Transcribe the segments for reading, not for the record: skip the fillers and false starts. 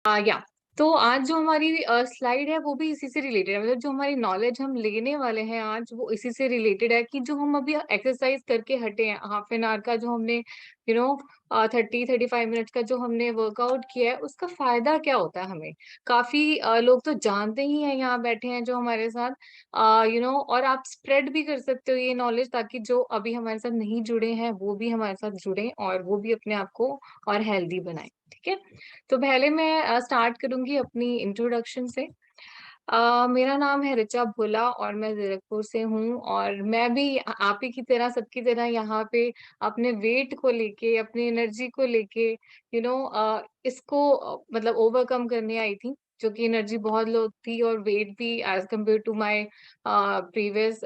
या तो आज जो हमारी स्लाइड है वो भी इसी से रिलेटेड है, मतलब जो हमारी नॉलेज हम लेने वाले हैं आज वो इसी से रिलेटेड है कि जो हम अभी एक्सरसाइज करके हटे हैं, हाफ एन आवर का जो हमने 30-35 मिनट का जो हमने वर्कआउट किया है उसका फायदा क्या होता है हमें। काफी लोग तो जानते ही हैं, यहाँ बैठे हैं जो हमारे साथ और आप स्प्रेड भी कर सकते हो ये नॉलेज, ताकि जो अभी हमारे साथ नहीं जुड़े हैं वो भी हमारे साथ जुड़े और वो भी अपने आप को और हेल्दी बनाए। ठीक है, तो पहले मैं स्टार्ट करूंगी अपनी इंट्रोडक्शन से। मेरा नाम है ऋचा भोला और मैं जीरकपुर से हूँ, और मैं भी आप ही की तरह सबकी तरह यहाँ पे अपने वेट को लेके, अपनी एनर्जी को लेके इसको मतलब ओवरकम करने आई थी, जो कि एनर्जी बहुत लो थी और वेट भी as compare to my previous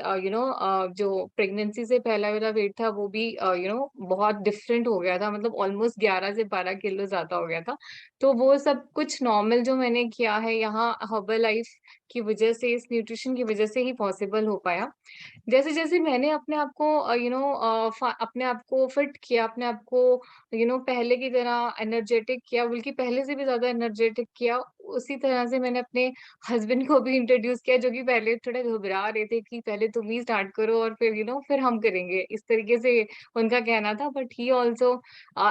जो प्रेगनेंसी से पहला मेरा वेट था वो भी बहुत डिफरेंट हो गया था, मतलब ऑलमोस्ट 11 से 12 किलो ज्यादा हो गया था। तो वो सब कुछ नॉर्मल जो मैंने किया है यहाँ हर्बल लाइफ की वजह से, इस न्यूट्रिशन की वजह से ही पॉसिबल हो पाया। जैसे जैसे मैंने अपने आप को अपने आप को फिट किया, अपने आप को पहले की तरह एनर्जेटिक किया, बल्कि पहले से भी ज्यादा एनर्जेटिक किया, उसी तरह से मैंने अपने हस्बैंड को भी इंट्रोड्यूस किया, जो कि पहले थोड़े घबरा रहे थे कि पहले तुम ही स्टार्ट करो और फिर फिर हम करेंगे, इस तरीके से उनका कहना था। But he also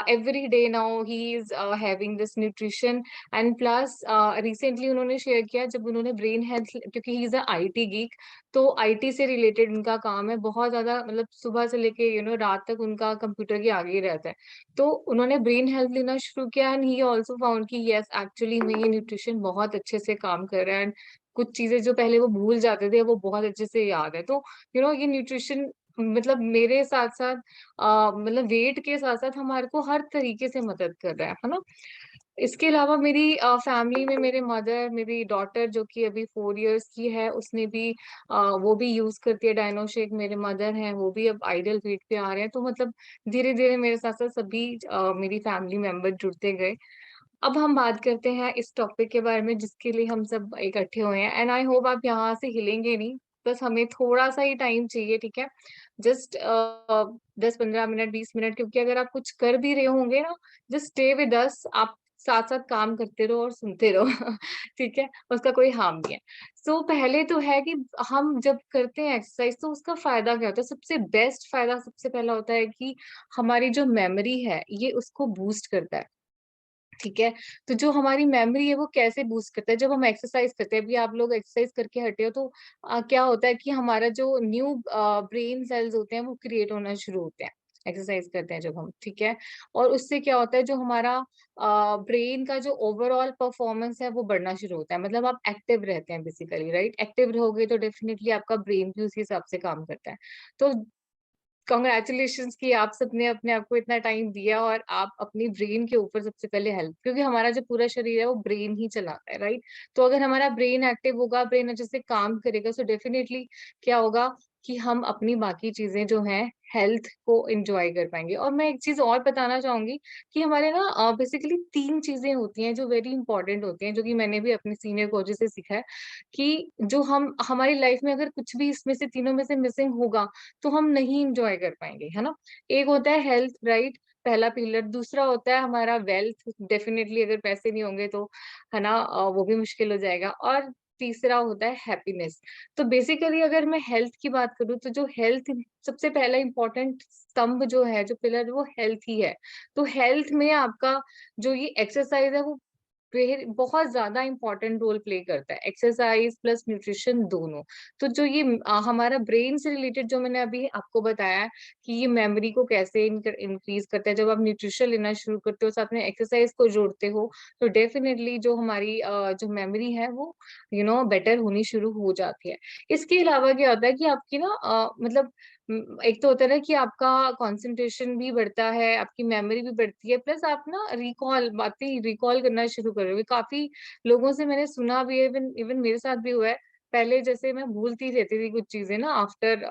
every day now he is having this nutrition. And plus recently उन्होंने शेयर किया जब उन्होंने ब्रेन हेल्थ, क्योंकि he is a IT geek, तो आईटी से रिलेटेड उनका काम है बहुत ज्यादा, मतलब सुबह से लेके रात तक उनका कंप्यूटर के आगे ही रहता है। तो उन्होंने ब्रेन हेल्थ लेना शुरू किया एंड ही आल्सो फाउंड कि यस एक्चुअली में ये न्यूट्रिशन बहुत अच्छे से काम कर रहा है, एंड कुछ चीजें जो पहले वो भूल जाते थे वो बहुत अच्छे से याद है। तो ये न्यूट्रिशन मतलब मेरे साथ साथ मतलब वेट के साथ साथ हमारे को हर तरीके से मदद कर रहा है ना। इसके अलावा मेरी फैमिली में मेरे मदर, मेरी डॉटर जो कि अभी 4 इयर्स की है, उसने भी वो भी यूज करती है डायनोशेक। मेरे मदर हैं वो भी अब आइडल वेट पे आ रहे हैं, तो मतलब धीरे धीरे मेरे साथ साथ सभी मेरी फैमिली मेंबर जुड़ते गए। अब हम बात करते हैं इस टॉपिक के बारे में जिसके लिए हम सब इकट्ठे हुए हैं, एंड आई होप आप यहाँ से हिलेंगे नहीं। बस हमें थोड़ा सा ही टाइम चाहिए, ठीक है, जस्ट 10-15 मिनट, 20 मिनट, क्योंकि अगर आप कुछ कर भी रहे होंगे ना, जस्ट स्टे विद अस, आप साथ साथ काम करते रहो और सुनते रहो ठीक है, उसका कोई हार्म नहीं है। सो पहले तो है कि हम जब करते हैं एक्सरसाइज तो उसका फायदा क्या होता है। सबसे बेस्ट फायदा सबसे पहला होता है कि हमारी जो मेमोरी है ये उसको बूस्ट करता है। ठीक है, तो जो हमारी मेमोरी है वो कैसे बूस्ट करता है, जब हम एक्सरसाइज करते हैं, अभी आप लोग एक्सरसाइज करके हटे हो तो क्या होता है कि हमारा जो न्यू ब्रेन सेल्स होते हैं वो क्रिएट होना शुरू होते हैं, एक्सरसाइज करते हैं जब हम। ठीक है, और उससे क्या होता है, जो हमारा ब्रेन का जो ओवरऑल परफॉर्मेंस है वो बढ़ना शुरू होता है, मतलब आप एक्टिव रहते हैं बेसिकली, राइट। एक्टिव रहोगे तो डेफिनेटली आपका ब्रेन भी उसी हिसाब से काम करता है। तो कॉन्ग्रेचुलेशंस कि आप सबने अपने आप को इतना टाइम दिया और आप अपनी ब्रेन के ऊपर सबसे पहले हेल्प, क्योंकि हमारा जो पूरा शरीर है वो ब्रेन ही चलाता है, राइट। तो अगर हमारा ब्रेन एक्टिव होगा, ब्रेन अच्छे से काम करेगा, सो डेफिनेटली क्या होगा कि हम अपनी बाकी चीजें जो हैं हेल्थ को एंजॉय कर पाएंगे। और मैं एक चीज और बताना चाहूंगी कि हमारे ना बेसिकली 3 चीजें होती हैं जो वेरी इंपॉर्टेंट होती हैं, जो कि मैंने भी अपने सीनियर कोचेस से सीखा है कि जो हम हमारी लाइफ में अगर कुछ भी इसमें से तीनों में से मिसिंग होगा तो हम नहीं इंजॉय कर पाएंगे, है ना। एक होता है हेल्थ, राइट, पहला पिलर। दूसरा होता है हमारा वेल्थ, डेफिनेटली अगर पैसे नहीं होंगे तो है ना वो भी मुश्किल हो जाएगा। और तीसरा होता है हैप्पीनेस। तो बेसिकली अगर मैं हेल्थ की बात करूँ तो जो हेल्थ सबसे पहला इंपॉर्टेंट स्तंभ जो है, जो पिलर, वो हेल्थ ही है। तो हेल्थ में आपका जो ये एक्सरसाइज है वो बहुत ज्यादा इंपॉर्टेंट रोल प्ले करता है, एक्सरसाइज प्लस न्यूट्रिशन दोनों। तो जो ये हमारा ब्रेन से रिलेटेड जो मैंने अभी आपको बताया है कि ये मेमोरी को कैसे इंक्रीज करता है, जब आप न्यूट्रिशन लेना शुरू करते हो साथ में एक्सरसाइज को जोड़ते हो तो डेफिनेटली जो हमारी जो मेमोरी है वो बेटर होनी शुरू हो जाती है। इसके अलावा क्या होता है कि आपकी ना मतलब एक तो होता है ना कि आपका कंसंट्रेशन भी बढ़ता है, आपकी मेमोरी भी बढ़ती है, प्लस आप ना रिकॉल बातें रिकॉल करना शुरू कर रहे हो। काफी लोगों से मैंने सुना भी है, इवन इवन मेरे साथ भी हुआ है। पहले जैसे मैं भूलती रहती थी कुछ चीजें ना, आफ्टर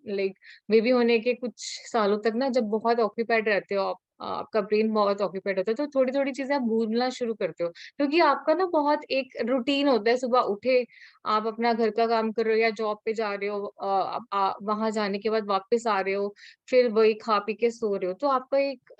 लाइक बेबी होने के कुछ सालों तक ना, जब बहुत ऑक्यूपाइड रहते हो आप, आपका ब्रेन बहुत ऑक्यूपाइड होता है, तो थोड़ी थोड़ी चीजें आप भूलना शुरू करते हो, क्योंकि आपका ना बहुत एक रूटीन होता है। सुबह उठे, आप अपना घर का काम कर रहे हो या जॉब पे जा रहे हो, वहां जाने के बाद वापस आ रहे हो, फिर वही खा पी के सो रहे हो, तो आपका एक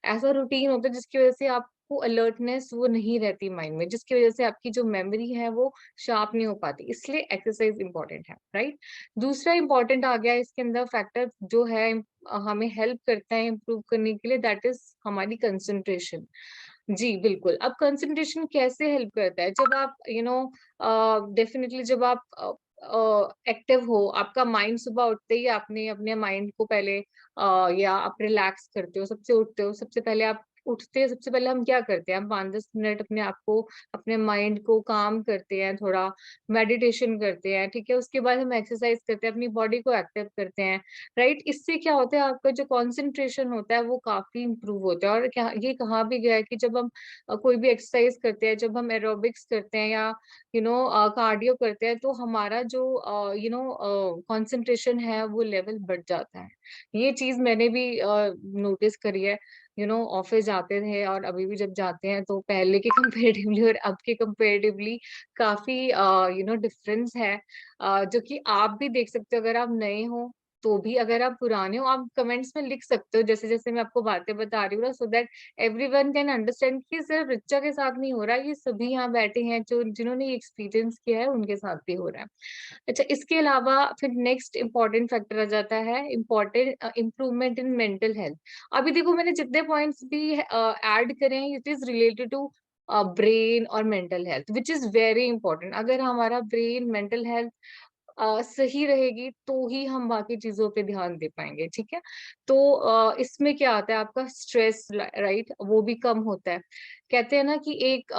ऐसा रूटीन होता है जिसकी वजह से आप वो अलर्टनेस वो नहीं रहती माइंड में, जिसकी वजह से आपकी जो मेमोरी है वो शार्प नहीं हो पाती, इसलिए एक्सरसाइज इंपॉर्टेंट है, राइट। दूसरा इंपॉर्टेंट आ गया इसके अंदर फैक्टर जो है, हमें हेल्प करता है इम्प्रूव करने के लिए, दैट इज हमारी कंसंट्रेशन। जी, बिल्कुल। अब कंसंट्रेशन कैसे हेल्प करता है? जब आप डेफिनिटली जब आप एक्टिव हो, आपका माइंड सुबह उठते ही आपने अपने माइंड को पहले या आप रिलैक्स करते हो, सबसे उठते हो, सबसे पहले आप उठते हैं, सबसे पहले हम क्या करते हैं? हम 5-10 मिनट अपने आप को, अपने माइंड को काम करते हैं, थोड़ा मेडिटेशन करते हैं, ठीक है? उसके बाद हम एक्सरसाइज करते हैं, अपनी बॉडी को एक्टिव करते हैं, राइट? इससे क्या होता है, आपका जो कंसंट्रेशन होता है वो काफ़ी इम्प्रूव होता है। और क्या ये कहा भी गया है कि जब हम कोई भी एक्सरसाइज करते हैं, जब हम एरोबिक्स करते हैं या कार्डियो करते हैं, तो हमारा जो कंसंट्रेशन है वो लेवल बढ़ जाता है। ये चीज़ मैंने भी नोटिस करी है। ऑफिस जाते थे और अभी भी जब जाते हैं तो पहले के कंपैरेटिवली और अब के कंपैरेटिवली काफ़ी डिफरेंस है, जो कि आप भी देख सकते हो अगर आप नए हो तो भी, अगर आप पुराने हो आप कमेंट्स में लिख सकते हो जैसे-जैसे मैं आपको बातें बता रही हूँ ना, so that everyone can understand कि सिर्फ रिचा के साथ नहीं हो रहा है, ये सभी यहाँ बैठे हैं जो जिन्होंने ये एक्सपीरियंस किया है उनके साथ भी हो रहा है। अच्छा, इसके अलावा फिर नेक्स्ट इम्पोर्टेंट फैक्टर आ जाता है important improvement in mental health. अभी देखो मैंने जितने पॉइंट्स भी ऐड करे हैं, it is related to brain और mental health, which is very important. अगर हमारा ब्रेन मेंटल हेल्थ सही रहेगी तो ही हम बाकी चीजों पे ध्यान दे पाएंगे, ठीक है। तो इसमें क्या आता है, आपका स्ट्रेस, राइट, वो भी कम होता है। कहते हैं ना कि एक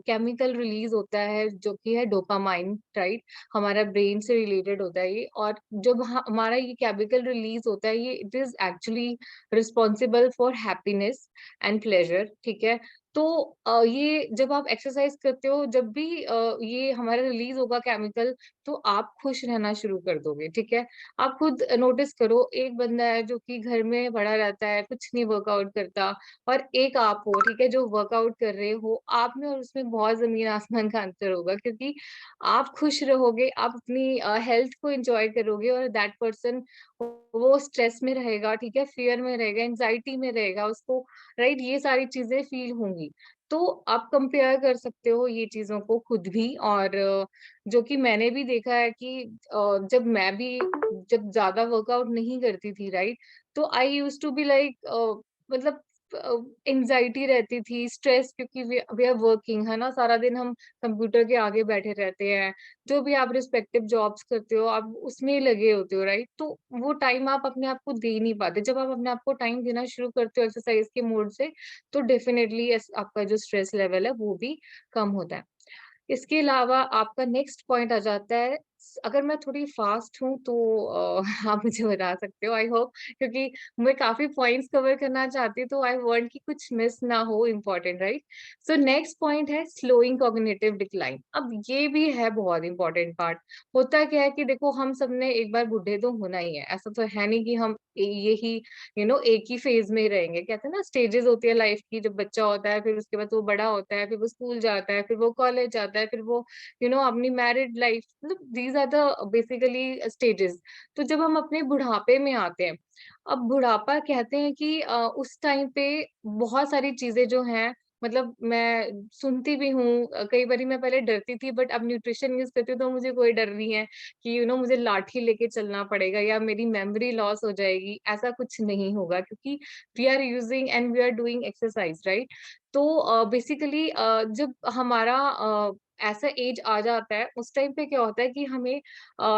केमिकल रिलीज होता है जो कि है डोपामाइन, राइट, हमारा ब्रेन से रिलेटेड होता है ये। और जब हमारा ये केमिकल रिलीज होता है, ये it is actually responsible for happiness and pleasure, ठीक है। तो ये जब आप एक्सरसाइज करते हो, जब भी ये हमारा रिलीज होगा केमिकल, तो आप खुश रहना शुरू कर दोगे, ठीक है। आप खुद नोटिस करो, एक बंदा है जो कि घर में पड़ा रहता है, कुछ नहीं वर्कआउट करता, और एक आप हो, ठीक है, जो वर्कआउट कर रहे हो, आप में और उसमें बहुत जमीन आसमान का अंतर होगा, क्योंकि आप खुश रहोगे, आप अपनी हेल्थ को एंजॉय करोगे, और दैट पर्सन वो स्ट्रेस में रहेगा, ठीक है, फियर में रहेगा, एंजाइटी में रहेगा उसको, राइट, ये सारी चीजें फील होंगी। तो आप कंपेयर कर सकते हो ये चीजों को खुद भी। और जो कि मैंने भी देखा है कि जब मैं भी जब ज्यादा वर्कआउट नहीं करती थी, राइट, तो आई यूज टू बी लाइक, मतलब एंजाइटी रहती थी, स्ट्रेस, क्योंकि वी आर वर्किंग, है ना, सारा दिन हम कंप्यूटर के आगे बैठे रहते हैं। जो भी आप रिस्पेक्टिव जॉब्स करते हो आप उसमें ही लगे होते हो, राइट। तो वो टाइम आप अपने आप को दे नहीं पाते। जब आप अपने आप को टाइम देना शुरू करते हो एक्सरसाइज के मोड से, तो डेफिनेटली आपका जो स्ट्रेस लेवल है वो भी कम होता है। इसके अलावा आपका नेक्स्ट पॉइंट आ जाता है, अगर मैं थोड़ी फास्ट हूँ तो आप मुझे बता सकते हो, आई होप, क्योंकि मैं काफी पॉइंट्स कवर करना चाहती हूँ, तो आई वांट कि कुछ मिस ना हो important, right. So next point है स्लोइंग कॉग्निटिव डिक्लाइन। अब ये भी है बहुत इंपॉर्टेंट पार्ट। होता क्या है कि देखो, हम सबने एक बार बूढ़े तो होना ही है, ऐसा तो है नहीं कि हम यही एक ही फेज में ही रहेंगे। कहते हैं ना, स्टेजेस होती है लाइफ की, जब बच्चा होता है, फिर उसके बाद वो बड़ा होता है, फिर वो स्कूल जाता है, फिर वो कॉलेज जाता है, फिर वो अपनी मैरिड लाइफ, मतलब these are the basically stages. तो जब हम अपने बुढ़ापे में आते हैं, अब बुढ़ापा कहते हैं कि उस टाइम पे बहुत सारी चीजें जो हैं, मतलब मैं सुनती भी हूँ, कई बारी मैं पहले डरती थी, बट अब न्यूट्रिशन यूज करती हूँ तो मुझे कोई डर नहीं है कि मुझे लाठी लेके चलना पड़ेगा या मेरी मेमोरी लॉस हो जाएगी, ऐसा कुछ नहीं होगा, क्योंकि we are using and we are doing exercise, right. तो बेसिकली जब हमारा ऐसा एज आ जाता है, उस टाइम पे क्या होता है कि हमें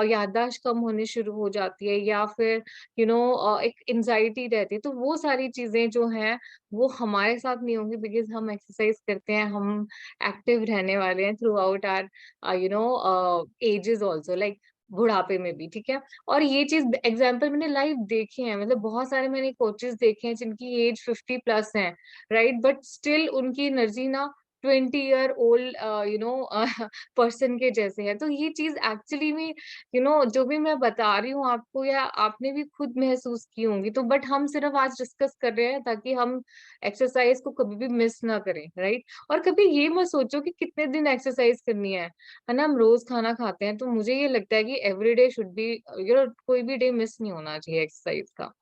याददाश्त कम होनी शुरू हो जाती है, या फिर एक एंजाइटी रहती है। तो वो सारी चीजें जो हैं वो हमारे साथ नहीं होंगी, बिकॉज हम एक्सरसाइज करते हैं, हम एक्टिव रहने वाले हैं throughout our ages also, like बुढ़ापे में भी, ठीक है। और ये चीज एग्जाम्पल मैंने लाइव देखे हैं, मतलब बहुत सारे मैंने कोचेस देखे हैं जिनकी एज 50+ है, राइट, बट स्टिल उनकी एनर्जी ना 20 ईयर ओल्ड पर्सन के जैसे है। तो ये चीज एक्चुअली में जो भी मैं बता रही हूँ आपको, या आपने भी खुद महसूस की होंगी, तो बट हम सिर्फ आज डिस्कस कर रहे हैं ताकि हम एक्सरसाइज को कभी भी मिस ना करें, राइट। और कभी ये मत सोचो कि कितने दिन एक्सरसाइज करनी है ना। हम रोज खाना खाते हैं, तो मुझे ये लगता है कि एवरीडे शुड बी, कोई भी डे मिस नहीं होना चाहिए एक्सरसाइज का,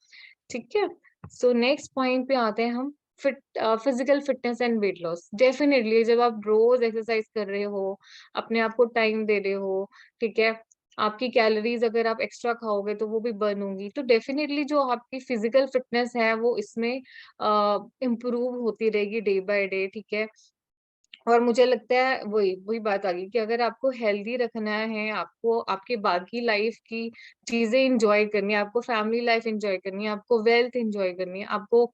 ठीक है। सो नेक्स्ट पॉइंट पे आते हैं हम, physical fitness and weight loss, definitely जब आप रोज एक्सरसाइज कर रहे हो, अपने आप को टाइम दे रहे हो, ठीक है, आपकी कैलोरीज अगर आप एक्स्ट्रा खाओगे तो वो भी बर्न होंगी, तो डेफिनेटली जो आपकी फिजिकल फिटनेस है वो इसमें इम्प्रूव होती रहेगी डे बाय डे, ठीक है। और मुझे लगता है वही वही बात आ गई कि अगर आपको हेल्दी रखना है, आपको आपके बाकी लाइफ की चीजें इंजॉय करनी है, आपको फैमिली लाइफ इंजॉय करनी है, आपको वेल्थ इंजॉय करनी है, आपको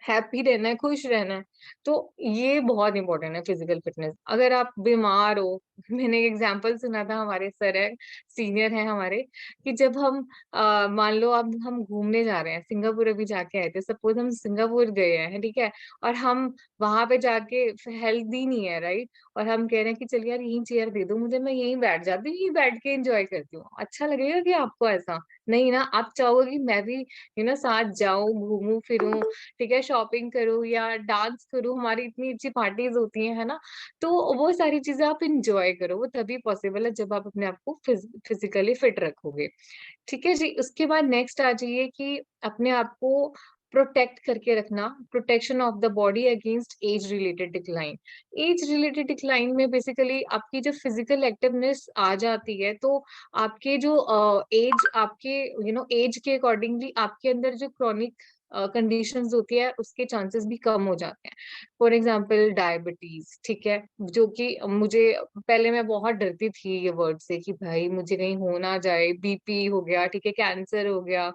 हैप्पी रहना है, खुश रहना है, तो ये बहुत इंपॉर्टेंट है फिजिकल फिटनेस। अगर आप बीमार हो, मैंने एक एग्जांपल सुना था, हमारे सर है, सीनियर है हमारे, कि जब हम मान लो अब हम घूमने जा रहे हैं, सिंगापुर अभी जाके आए थे, सपोज हम सिंगापुर गए हैं, ठीक है, और हम वहां पे जाके हेल्दी नहीं है, राइट, और हम कह रहे हैं कि चल यार यहीं चेयर दे दो मुझे, मैं यहीं बैठ जाती हूँ, यहीं बैठ के एंजॉय करती हूँ, अच्छा लगेगा कि आपको? ऐसा नहीं ना, आप चाहोगे कि मैं भी साथ जाऊं, घूमूं फिरूं, ठीक है, शॉपिंग करूँ या डांस करूँ, हमारी इतनी अच्छी पार्टीज होती हैं, है ना, तो वो सारी चीजें आप इंजॉय करो, वो तभी पॉसिबल है जब आप अपने आप को फिजिकली फिट रखोगे, ठीक है जी। उसके बाद नेक्स्ट आ जाइए कि अपने आप को प्रोटेक्ट करके रखना, protection of the body against age related decline. Age related decline में बेसिकली आपकी जो फिजिकल एक्टिवनेस आ जाती है, तो आपके जो एज, आपके एज के अकॉर्डिंगली आपके अंदर जो क्रॉनिक कंडीशंस होती है उसके चांसेस भी कम हो जाते हैं। फॉर एग्जाम्पल डायबिटीज, ठीक है, जो कि मुझे पहले मैं बहुत डरती थी ये वर्ड से कि भाई मुझे कहीं हो ना जाए, बीपी हो गया, ठीक है, कैंसर हो गया,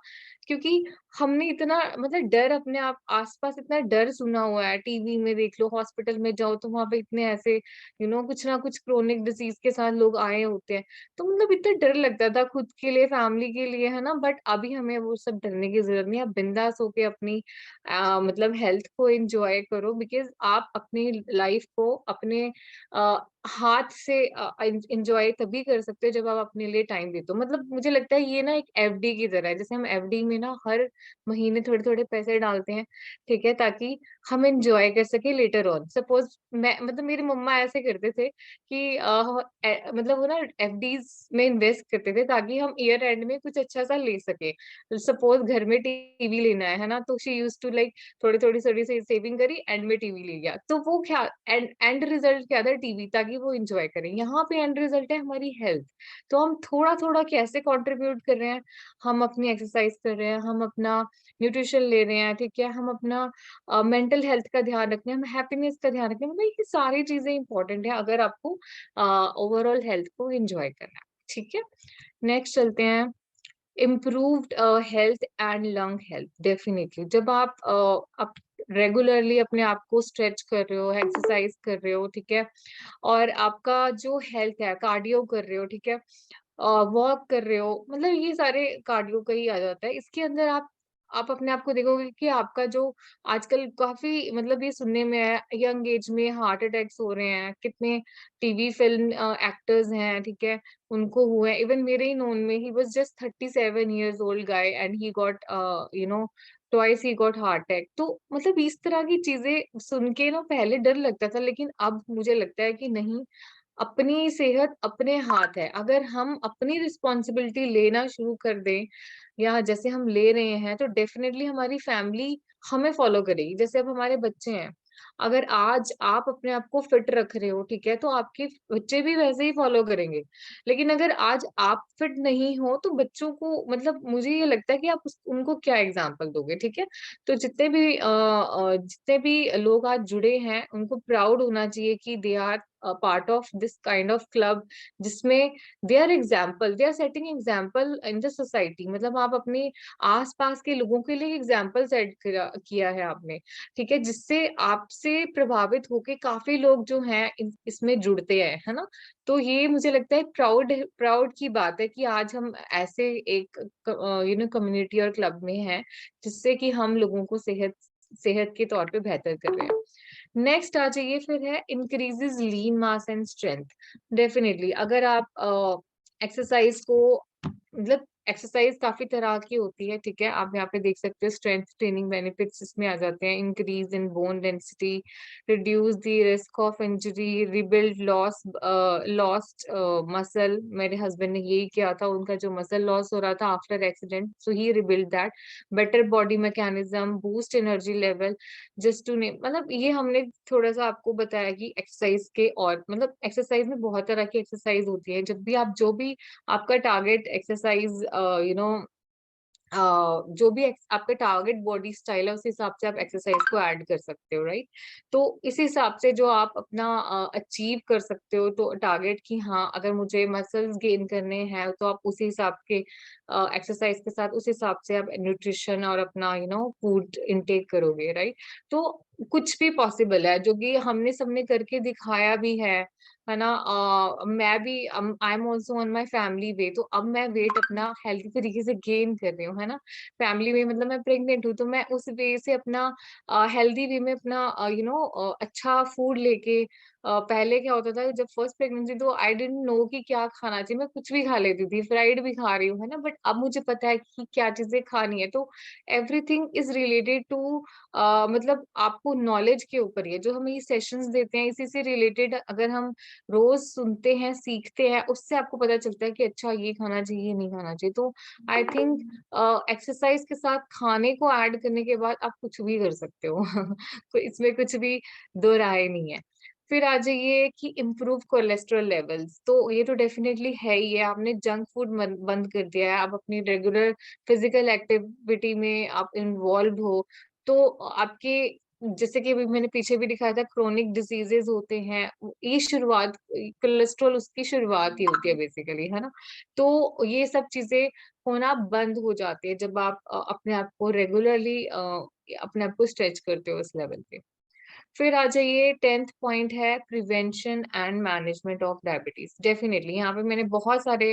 क्योंकि हमने इतना मतलब डर अपने आप आसपास इतना डर सुना हुआ है, टीवी में देख लो, हॉस्पिटल में जाओ तो वहां पे इतने ऐसे कुछ ना कुछ क्रोनिक डिसीज के साथ लोग आए होते हैं, तो मतलब इतना डर लगता था खुद के लिए, फैमिली के लिए, है ना। बट अभी हमें वो सब डरने की जरूरत नहीं है, आप बिंदास होके अपनी मतलब हेल्थ को एंजॉय करो, बिकॉज आप अपनी लाइफ को अपने हाथ से एंजॉय तभी कर सकते हो जब आप अपने लिए टाइम देते हो। मतलब मुझे लगता है ये ना एक एफडी की तरह है, जैसे हम एफडी में ना हर महीने थोड़े थोड़े पैसे डालते हैं, ठीक है, ताकि हम एंजॉय कर सके लेटर ऑन। सपोज मैं मतलब मेरी मम्मा ऐसे करते थे कि मतलब वो ना एफडीज में इन्वेस्ट करते थे ताकि हम ईयर एंड में कुछ अच्छा सा ले सके। सपोज घर में टीवी लेना है ना, तो शी यूज टू लाइक थोड़ी थोड़ी थोड़ी सी सेविंग करी, एंड में टीवी ले गया, तो वो क्या एंड रिजल्ट क्या था? टीवी, ताकि वो एंजॉय करें। यहाँ पे एंड रिजल्ट है हमारी हेल्थ, तो हम थोड़ा थोड़ा कैसे कंट्रीब्यूट कर रहे हैं, हम अपनी एक्सरसाइज कर रहे हैं, हम अपना न्यूट्रिशन ले रहे हैं, ठीक है, हम अपना मेंटल हेल्थ का ध्यान रखते हैं, हम हैप्पीनेस का ध्यान रखते हैं, मतलब ये सारी चीजें इंपॉर्टेंट है अगर आपको ओवरऑल हेल्थ को एंजॉय करना है, ठीक है। नेक्स्ट चलते हैं, improved health and lung health. Definitely जब आप रेगुलरली अपने आप को स्ट्रेच कर रहे हो, एक्सरसाइज कर रहे हो, ठीक है, और आपका जो हेल्थ है, कार्डियो कर रहे हो, ठीक है, वॉक कर रहे हो, मतलब ये सारे कार्डियो का ही आ जाता है इसके अंदर। आप अपने आप को देखोगे कि आपका जो आजकल काफी मतलब ये सुनने में है, यंग एज में हार्ट अटैक्स हो रहे हैं, कितने टीवी फिल्म एक्टर्स हैं, ठीक है, उनको हुए। इवन मेरे ही नोन में, he was just 37 years old guy and he got twice he got heart attack. तो मतलब इस तरह की चीजें सुन के ना पहले डर लगता था, लेकिन अब मुझे लगता है कि नहीं, अपनी सेहत अपने हाथ है। अगर हम अपनी रिस्पॉन्सिबिलिटी लेना शुरू कर दें, या जैसे हम ले रहे हैं, तो डेफिनेटली हमारी फैमिली हमें फॉलो करेगी। जैसे अब हमारे बच्चे हैं, अगर आज आप अपने आप को फिट रख रहे हो, ठीक है, तो आपके बच्चे भी वैसे ही फॉलो करेंगे। लेकिन अगर आज आप फिट नहीं हो, तो बच्चों को मतलब मुझे ये लगता है कि आप उनको क्या एग्जाम्पल दोगे, ठीक है। तो जितने भी लोग आज जुड़े हैं, उनको प्राउड होना चाहिए कि they are part of this kind of club, जिसमें they are setting example in the society. मतलब आप अपने आसपास के लोगों के लिए एग्जाम्पल सेट किया है आपने, ठीक है, जिससे आपसे प्रभावित होके काफी लोग जो हैं इसमें जुड़ते हैं, है ना। तो ये मुझे लगता है प्राउड प्राउड की बात है कि आज हम ऐसे एक कम्युनिटी और क्लब में हैं, जिससे कि हम लोगों को सेहत सेहत के तौर पे बेहतर कर रहे हैं। नेक्स्ट आ जाइए, फिर है increases lean mass and strength. Definitely अगर आप एक्सरसाइज को मतलब एक्सरसाइज काफी तरह की होती है, ठीक है। आप यहाँ पे देख सकते हो स्ट्रेंथ ट्रेनिंग बेनिफिट्स इसमें आ जाते हैं, increase in bone density, reduce the risk of injury, rebuild lost muscle. मेरे हस्बैंड ने यही किया था, उनका जो मसल लॉस हो रहा था after accident, so he rebuild that. Better body mechanism, boost energy level, just to name. मतलब ये हमने थोड़ा सा आपको बताया कि एक्सरसाइज के, और मतलब एक्सरसाइज में बहुत तरह की एक्सरसाइज होती है। जब भी आप जो भी आपका टारगेट एक्सरसाइज यू नो जो भी आपका टारगेट बॉडी स्टाइल है, उस हिसाब से आप एक्सरसाइज को ऐड कर सकते हो, राइट। तो इस हिसाब से जो आप अपना अचीव कर सकते हो, तो टारगेट की, हाँ अगर मुझे मसल्स गेन करने हैं तो आप उसी हिसाब के एक्सरसाइज के साथ उस हिसाब से आप न्यूट्रिशन और अपना फूड इनटेक करोगे, राइट। तो कुछ भी पॉसिबल है, जो कि हमने सबने करके दिखाया भी है ना। मैं भी I am also on my family way, तो अब मैं वेट अपना हेल्थी तरीके से गेन कर रही हूँ, है ना। फैमिली वे मतलब मैं प्रेग्नेंट हूँ, तो मैं उस वे से अपना हेल्दी वे में अपना अच्छा फूड लेके, पहले क्या होता था जब फर्स्ट प्रेगनेंसी, तो आई डेंट नो कि क्या खाना चाहिए, मैं कुछ भी खा लेती थी, फ्राइड भी खा रही हूँ, है ना। बट अब मुझे पता है कि क्या चीजें खानी है, तो एवरीथिंग इज रिलेटेड टू मतलब आपको नॉलेज के ऊपर ही है। जो हमें ये सेशंस देते हैं, इसी से रिलेटेड अगर हम रोज सुनते हैं, सीखते हैं, उससे आपको पता चलता है कि अच्छा ये खाना चाहिए, ये नहीं खाना चाहिए। तो आई थिंक एक्सरसाइज के साथ खाने को ऐड करने के बाद आप कुछ भी कर सकते हो। तो इसमें कुछ भी दो राय नहीं है। फिर आ जाइए कि इम्प्रूव कोलेस्ट्रॉल लेवल्स, तो ये तो डेफिनेटली है ही है। आपने जंक फूड बंद कर दिया है, आप अपनी रेगुलर फिजिकल एक्टिविटी में आप इन्वॉल्व हो, तो आपके, जैसे कि अभी मैंने पीछे भी दिखाया था, क्रोनिक डिजीजेस होते हैं, ये शुरुआत, कोलेस्ट्रॉल उसकी शुरुआत ही होती है बेसिकली, है ना। तो ये सब चीजें होना बंद हो जाती है जब आप अपने आप को रेगुलरली अपने आप को स्ट्रेच करते हो उस लेवल पे। फिर आ जाइए, 10th पॉइंट है prevention and management of diabetes. Definitely यहाँ पे मैंने बहुत सारे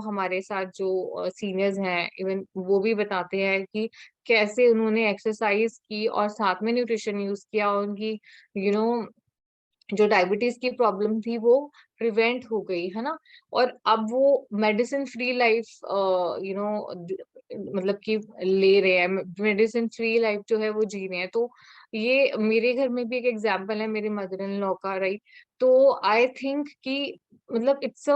हमारे साथ जो सीनियर्स हैं, इवन वो भी बताते हैं कि कैसे उन्होंने एक्सरसाइज की और साथ में न्यूट्रिशन यूज किया, और उनकी यू नो जो डायबिटीज की प्रॉब्लम थी वो प्रिवेंट हो गई, है ना। और अब वो मेडिसिन फ्री लाइफ मतलब कि ले रहे हैं, मेडिसिन फ्री लाइफ जो है वो जी रहे हैं। तो ये मेरे घर में भी एक एग्जांपल है, मेरे मदर इन लॉ का, राइट। तो आई थिंक कि मतलब इट्स अ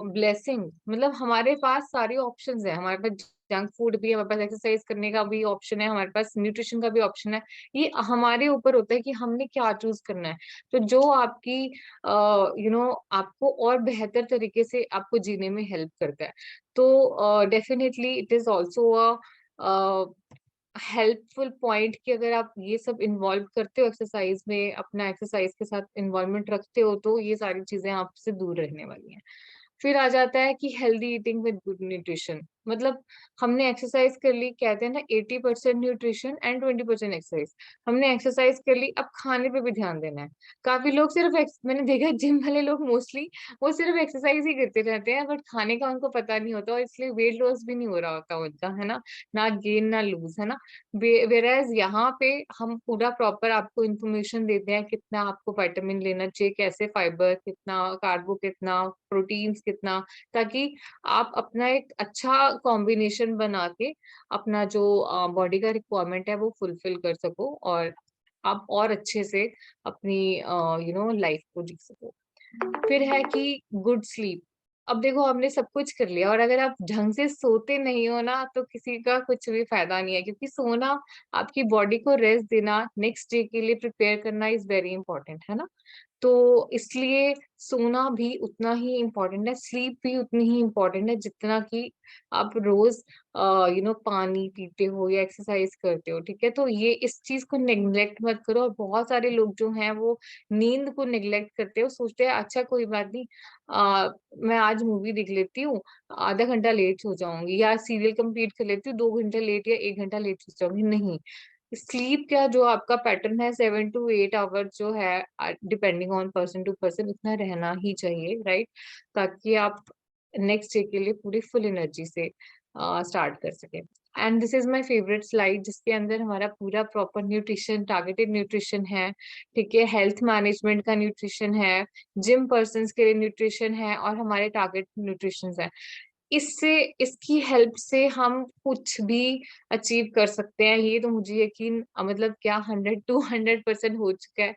ब्लेसिंग, मतलब हमारे पास सारे ऑप्शंस है, हमारे पास जंक फूड भी है, हमारे पास एक्सरसाइज करने का भी ऑप्शन है, हमारे पास न्यूट्रिशन का भी ऑप्शन है। ये हमारे ऊपर होता है कि हमने क्या चूज करना है। तो जो आपकी आपको और बेहतर तरीके से आपको जीने में हेल्प करता है। तो definitely it is also a helpful point कि अगर आप ये सब इन्वॉल्व करते हो एक्सरसाइज में, अपना एक्सरसाइज के साथ इन्वॉल्वमेंट रखते हो, तो ये सारी चीजें आपसे दूर रहने वाली हैं। फिर आ जाता है कि healthy eating with good nutrition. मतलब हमने एक्सरसाइज कर ली, कहते हैं ना 80% न्यूट्रिशन एंड 20% एक्सरसाइज। हमने एक्सरसाइज कर ली, अब खाने पे भी ध्यान देना है। काफी लोग सिर्फ मैंने देखा जिम वाले लोग मोस्टली वो सिर्फ एक्सरसाइज ही करते रहते हैं, बट खाने का उनको पता नहीं होता, और इसलिए वेट लॉस भी नहीं हो रहा होता उनका, है ना गेन ना लूज, है ना। वेराज यहाँ पे हम पूरा प्रॉपर आपको इन्फॉर्मेशन देते हैं, कितना आपको विटामिन लेना चाहिए, कैसे फाइबर कितना, कार्बो कितना, प्रोटीन्स कितना, ताकि आप अपना एक अच्छा कॉम्बिनेशन बना के अपना जो बॉडी का रिक्वायरमेंट है वो फुलफिल कर सको, और आप और अच्छे से अपनी लाइफ को जी सको। फिर है कि गुड स्लीप। अब देखो हमने सब कुछ कर लिया, और अगर आप ढंग से सोते नहीं हो ना, तो किसी का कुछ भी फायदा नहीं है, क्योंकि सोना, आपकी बॉडी को रेस्ट देना, नेक्स्ट डे के लिए प्रिपेयर करना इज वेरी इंपॉर्टेंट, है ना। तो इसलिए सोना भी उतना ही इम्पोर्टेंट है, स्लीप भी उतनी ही इम्पोर्टेंट है, जितना कि आप रोज पानी पीते हो या एक्सरसाइज करते हो, ठीक है। तो ये इस चीज को नेग्लेक्ट मत करो। और बहुत सारे लोग जो हैं वो नींद को नेग्लेक्ट करते हो, सोचते हैं अच्छा कोई बात नहीं, मैं आज मूवी देख लेती हूँ, आधा घंटा लेट हो जाऊंगी, या सीरियल कंप्लीट कर लेती हूँ 2 घंटे लेट या 1 घंटा लेट हो जाऊंगी। नहीं, स्लीप क्या, जो आपका पैटर्न है 7 to 8 आवर जो है, depending on person to person, इतना रहना ही चाहिए, राइट। ताकि आप नेक्स्ट डे के लिए पूरी फुल एनर्जी से स्टार्ट कर सके। And this is my favourite slide, जिसके अंदर हमारा पूरा प्रॉपर न्यूट्रिशन, टारगेटेड न्यूट्रिशन है, ठीक है, हेल्थ मैनेजमेंट का न्यूट्रिशन है, जिम पर्सन के लिए न्यूट्रिशन है, और हमारे टारगेट न्यूट्रिशन है। इससे इसकी हेल्प से हम कुछ भी अचीव कर सकते हैं, ये तो मुझे यकीन मतलब क्या 100 टू 100% हो चुका है।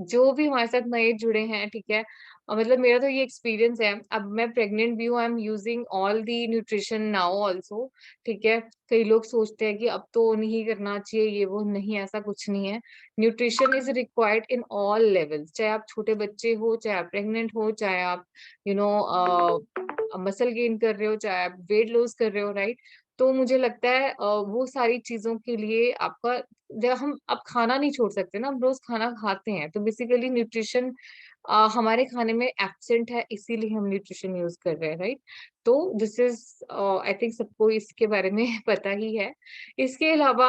जो भी हमारे साथ नए जुड़े हैं, ठीक है? मतलब मेरा तो ये एक्सपीरियंस है, अब मैं प्रेग्नेंट भी हूँ, I am using all the nutrition now also, ठीक है? कई लोग सोचते हैं कि अब तो नहीं करना चाहिए ये वो, नहीं ऐसा कुछ नहीं है। Nutrition is required in all levels, चाहे आप छोटे बच्चे हो, चाहे आप प्रेग्नेंट हो, चाहे आप यू नो मसल गेन कर रहे हो, चाहे आप वेट लॉस कर रहे हो, राइट? तो मुझे लगता है वो सारी चीज़ों के लिए आपका जब हम अब खाना नहीं छोड़ सकते ना, हम रोज़ खाना खाते हैं, तो बेसिकली न्यूट्रिशन हमारे खाने में एब्सेंट है, इसीलिए हम न्यूट्रिशन यूज़ कर रहे हैं, राइट? तो दिस इज़ आई थिंक सबको इसके बारे में पता ही है। इसके अलावा